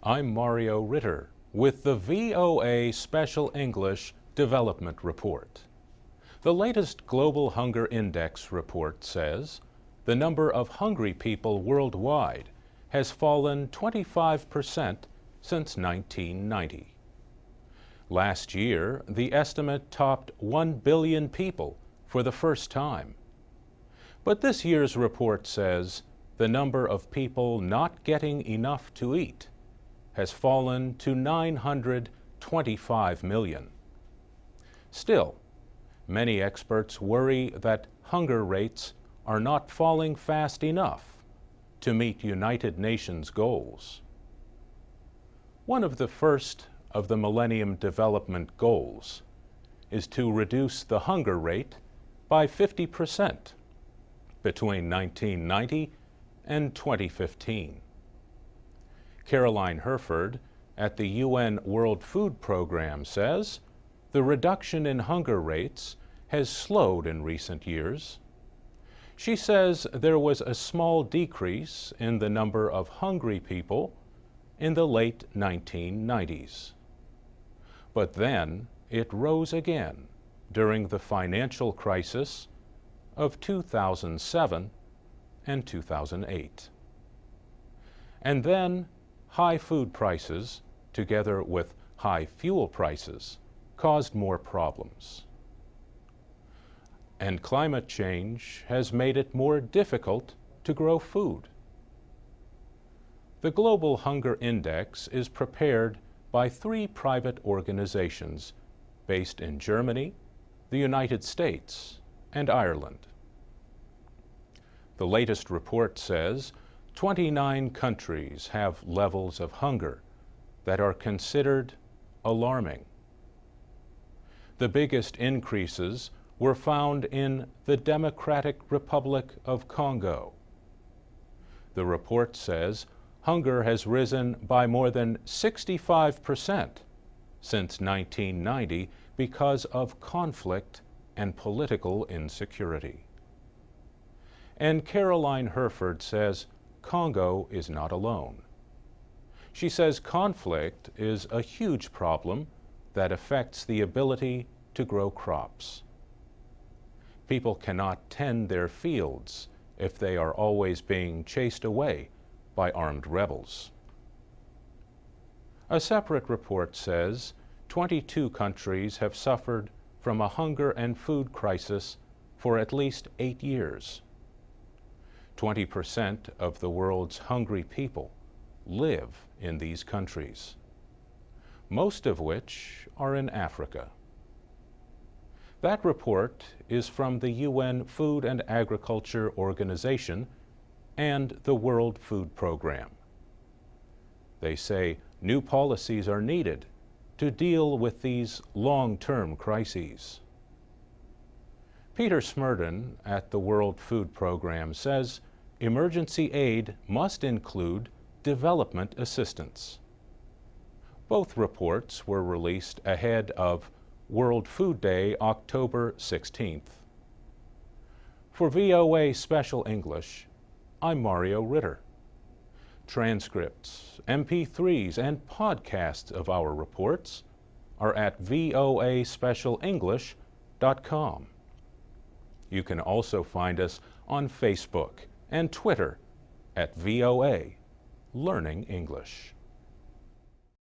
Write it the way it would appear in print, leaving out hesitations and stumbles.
I'm Mario Ritter with the VOA Special English Development Report. The latest Global Hunger Index report says the number of hungry people worldwide has fallen 25% since 1990. Last year, the estimate topped 1 billion people for the first time. But this year's report says the number of people not getting enough to eat has fallen to 925 million. Still, many experts worry that hunger rates are not falling fast enough to meet United Nations goals. One of the first of the Millennium Development Goals is to reduce the hunger rate by 50% between 1990 and 2015. Caroline Herford at the UN World Food Program says the reduction in hunger rates has slowed in recent years. She says there was a small decrease in the number of hungry people in the late 1990s. But then it rose again during the financial crisis of 2007 and 2008. And then high food prices, together with high fuel prices, caused more problems. And climate change has made it more difficult to grow food. The Global Hunger Index is prepared by 3 private organizations based in Germany, the United States, and Ireland. The latest report says 29 countries have levels of hunger that are considered alarming. The biggest increases were found in the Democratic Republic of Congo. The report says hunger has risen by more than 65% since 1990 because of conflict and political insecurity. And Caroline Herford says Congo is not alone. She says conflict is a huge problem that affects the ability to grow crops. People cannot tend their fields if they are always being chased away by armed rebels. A separate report says 22 countries have suffered from a hunger and food crisis for at least 8 years. 20% of the world's hungry people live in these countries, most of which are in Africa. That report is from the UN Food and Agriculture Organization and the World Food Program. They say new policies are needed to deal with these long-term crises. Peter Smerdon at the World Food Program says emergency aid must include development assistance. Both reports were released ahead of World Food Day, October 16th. For VOA Special English, I'm Mario Ritter. Transcripts, MP3s, and podcasts of our reports are at voaspecialenglish.com. You can also find us on Facebook and Twitter at VOA Learning English.